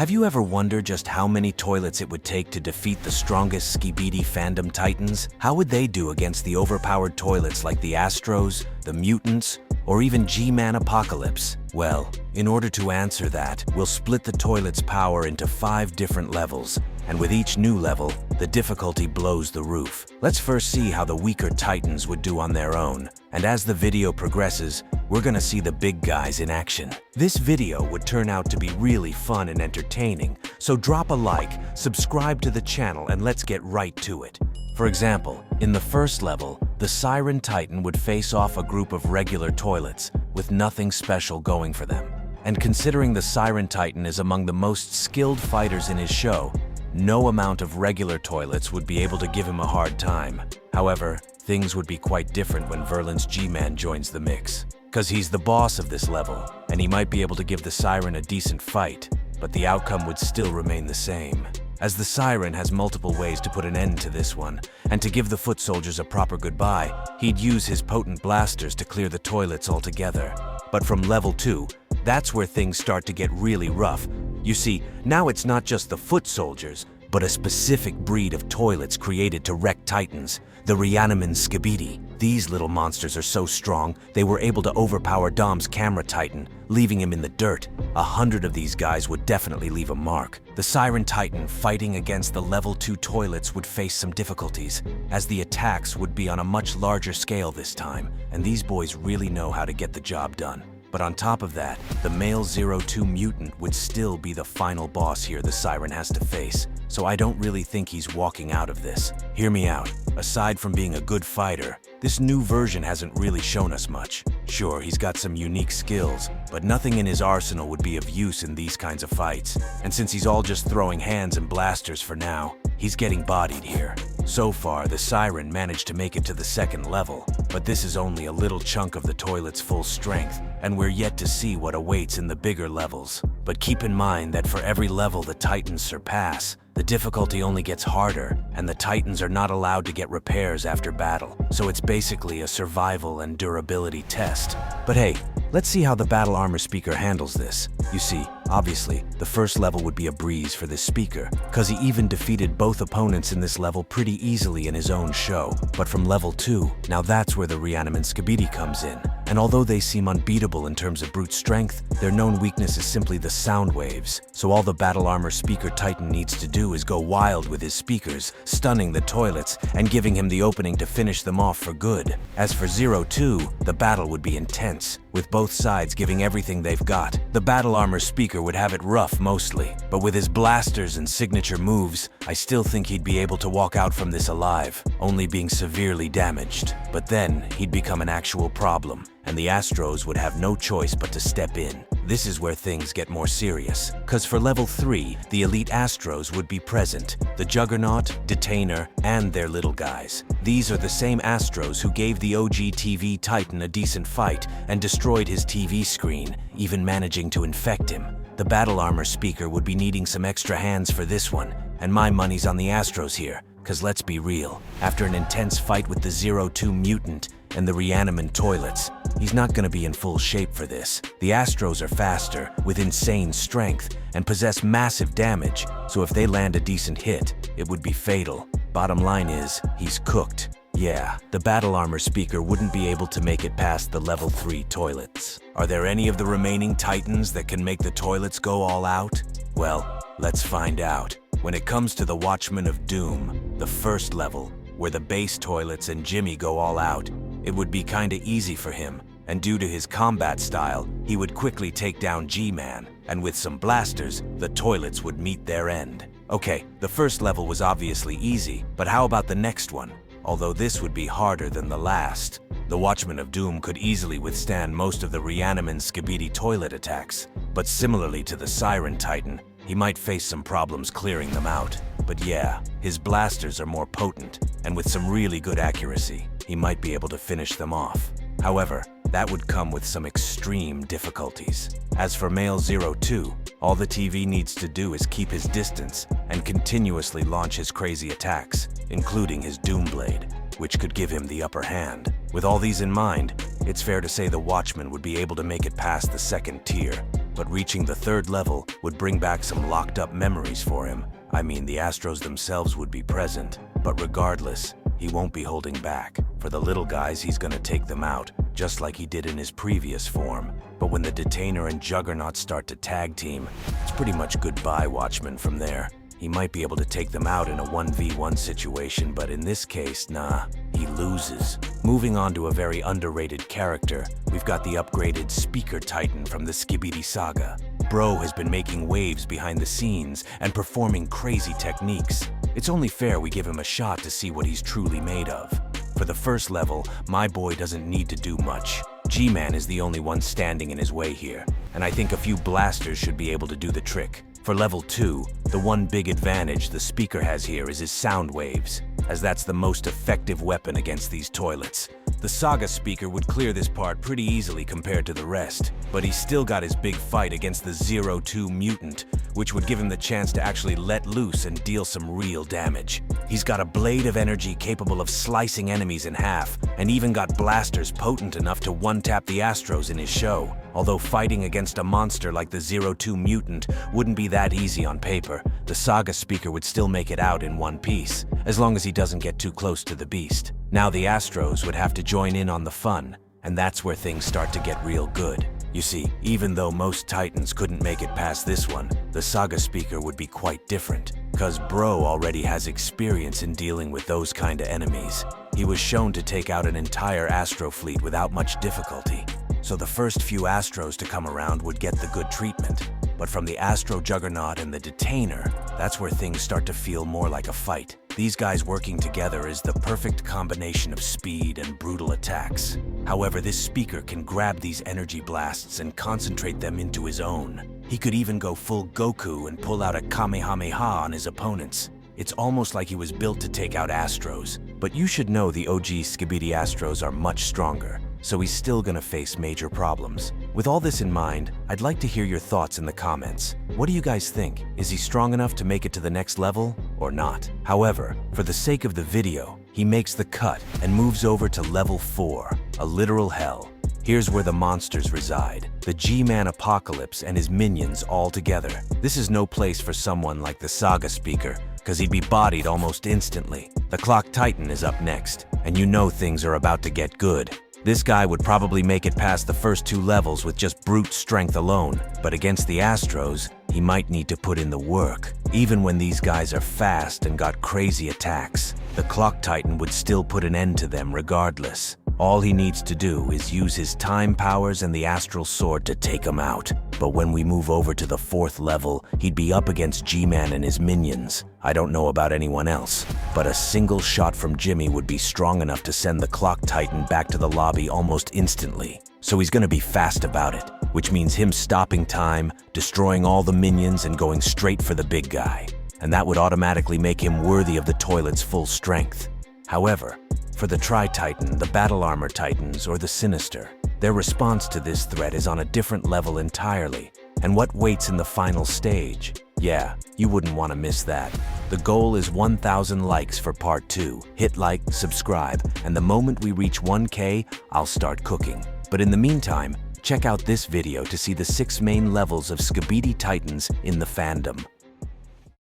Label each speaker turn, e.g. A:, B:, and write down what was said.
A: Have you ever wondered just how many toilets it would take to defeat the strongest Skibidi fandom titans? How would they do against the overpowered toilets like the Astros, the Mutants, or even G-Man Apocalypse? Well, in order to answer that, we'll split the toilet's power into 5 different levels, and with each new level, the difficulty blows the roof. Let's first see how the weaker titans would do on their own, and as the video progresses, we're gonna see the big guys in action. This video would turn out to be really fun and entertaining, so drop a like, subscribe to the channel, and let's get right to it. For example, in the first level, the Siren Titan would face off a group of regular toilets with nothing special going for them. And considering the Siren Titan is among the most skilled fighters in his show, no amount of regular toilets would be able to give him a hard time. However, things would be quite different when Verlin's G-Man joins the mix. Cause he's the boss of this level, and he might be able to give the Siren a decent fight, but the outcome would still remain the same. As the Siren has multiple ways to put an end to this one, and to give the foot soldiers a proper goodbye, he'd use his potent blasters to clear the toilets altogether. But from level 2, that's where things start to get really rough. You see, now it's not just the foot soldiers, but a specific breed of toilets created to wreck titans, the Reaniman Skibidi. These little monsters are so strong, they were able to overpower Dom's camera titan, leaving him in the dirt. 100 of these guys would definitely leave a mark. The Siren Titan fighting against the level 2 toilets would face some difficulties, as the attacks would be on a much larger scale this time, and these boys really know how to get the job done. But on top of that, the male 02 mutant would still be the final boss here the Siren has to face, so I don't really think he's walking out of this. Hear me out. Aside from being a good fighter, this new version hasn't really shown us much. Sure, he's got some unique skills, but nothing in his arsenal would be of use in these kinds of fights. And since he's all just throwing hands and blasters for now, he's getting bodied here. So far, the Siren managed to make it to the 2nd level, but this is only a little chunk of the toilet's full strength, and we're yet to see what awaits in the bigger levels. But keep in mind that for every level the Titans surpass, the difficulty only gets harder, and the Titans are not allowed to get repairs after battle, so it's basically a survival and durability test. But hey, let's see how the battle armor speaker handles this. You see, obviously, the first level would be a breeze for this speaker, cause he even defeated both opponents in this level pretty easily in his own show. But from level 2, now that's where the Reaniman Skibidi comes in. And although they seem unbeatable in terms of brute strength, their known weakness is simply the sound waves. So all the battle armor speaker Titan needs to do is go wild with his speakers, stunning the toilets and giving him the opening to finish them off for good. As for 02, the battle would be intense, with both sides giving everything they've got. The battle armor speaker would have it rough mostly, but with his blasters and signature moves, I still think he'd be able to walk out from this alive, only being severely damaged. But then, he'd become an actual problem, and the Astros would have no choice but to step in. This is where things get more serious, cause for level 3, the elite Astros would be present, the Juggernaut, Detainer, and their little guys. These are the same Astros who gave the OG TV Titan a decent fight and destroyed his TV screen, even managing to infect him. The battle armor speaker would be needing some extra hands for this one, and my money's on the Astros here, cause let's be real, after an intense fight with the 02 mutant and the Reaniman toilets, he's not gonna be in full shape for this. The Astros are faster, with insane strength, and possess massive damage, so if they land a decent hit, it would be fatal. Bottom line is, he's cooked. Yeah, the battle armor speaker wouldn't be able to make it past the level 3 toilets. Are there any of the remaining Titans that can make the toilets go all out? Well, let's find out. When it comes to the Watchmen of Doom, the first level, where the base toilets and Jimmy go all out, it would be kinda easy for him, and due to his combat style, he would quickly take down G-Man, and with some blasters, the toilets would meet their end. Okay, the first level was obviously easy, but how about the next one? Although this would be harder than the last. The Watchmen of Doom could easily withstand most of the Reaniman Skibidi toilet attacks, but similarly to the Siren Titan, he might face some problems clearing them out. But yeah, his blasters are more potent, and with some really good accuracy, he might be able to finish them off. However, that would come with some extreme difficulties. As for male 02, all the TV needs to do is keep his distance and continuously launch his crazy attacks, including his Doomblade, which could give him the upper hand. With all these in mind, it's fair to say the Watchmen would be able to make it past the 2nd tier. but reaching the third level would bring back some locked-up memories for him. I mean, the Astros themselves would be present, but regardless, he won't be holding back. For the little guys, he's gonna take them out, just like he did in his previous form. But when the Detainer and Juggernaut start to tag team, it's pretty much goodbye, Watchmen, from there. He might be able to take them out in a 1v1 situation, but in this case, nah, he loses. Moving on to a very underrated character, we've got the upgraded Speaker Titan from the Skibidi Saga. Bro has been making waves behind the scenes and performing crazy techniques. It's only fair we give him a shot to see what he's truly made of. For the first level, my boy doesn't need to do much. G-Man is the only one standing in his way here, and I think a few blasters should be able to do the trick. For level 2, the one big advantage the speaker has here is his sound waves, as that's the most effective weapon against these toilets. The Saga speaker would clear this part pretty easily compared to the rest, but he's still got his big fight against the 02 mutant, which would give him the chance to actually let loose and deal some real damage. He's got a blade of energy capable of slicing enemies in half, and even got blasters potent enough to one-tap the Astros in his show. Although fighting against a monster like the 02 mutant wouldn't be that easy on paper, the Saga speaker would still make it out in one piece, as long as he doesn't get too close to the beast. Now the Astros would have to join in on the fun, and that's where things start to get real good. You see, even though most Titans couldn't make it past this one, the Saga speaker would be quite different, cause Bro already has experience in dealing with those kinda enemies. He was shown to take out an entire Astro fleet without much difficulty. So the first few Astros to come around would get the good treatment. But from the Astro Juggernaut and the Detainer, that's where things start to feel more like a fight. These guys working together is the perfect combination of speed and brutal attacks. However, this speaker can grab these energy blasts and concentrate them into his own. He could even go full Goku and pull out a Kamehameha on his opponents. It's almost like he was built to take out Astros. But you should know the OG Skibidi Astros are much stronger, so he's still gonna face major problems. With all this in mind, I'd like to hear your thoughts in the comments. What do you guys think? Is he strong enough to make it to the next level or not? However, for the sake of the video, he makes the cut and moves over to level 4, a literal hell. Here's where the monsters reside, the G-Man Apocalypse and his minions all together. This is no place for someone like the Saga speaker, cause he'd be bodied almost instantly. The Clock Titan is up next, and you know things are about to get good. This guy would probably make it past the first 2 levels with just brute strength alone, but against the Astros, he might need to put in the work. Even when these guys are fast and got crazy attacks, the Clock Titan would still put an end to them regardless. All he needs to do is use his time powers and the Astral Sword to take him out. But when we move over to the 4th level, he'd be up against G-Man and his minions. I don't know about anyone else, but a single shot from Jimmy would be strong enough to send the Clock Titan back to the lobby almost instantly. So he's gonna be fast about it, which means him stopping time, destroying all the minions, and going straight for the big guy. And that would automatically make him worthy of the toilet's full strength. However, for the Tri-Titan, the Battle Armor Titans, or the Sinister, their response to this threat is on a different level entirely. And what waits in the final stage? Yeah, you wouldn't want to miss that. The goal is 1,000 likes for part 2. Hit like, subscribe, and the moment we reach 1K, I'll start cooking. But in the meantime, check out this video to see the 6 main levels of Skibidi Titans in the fandom.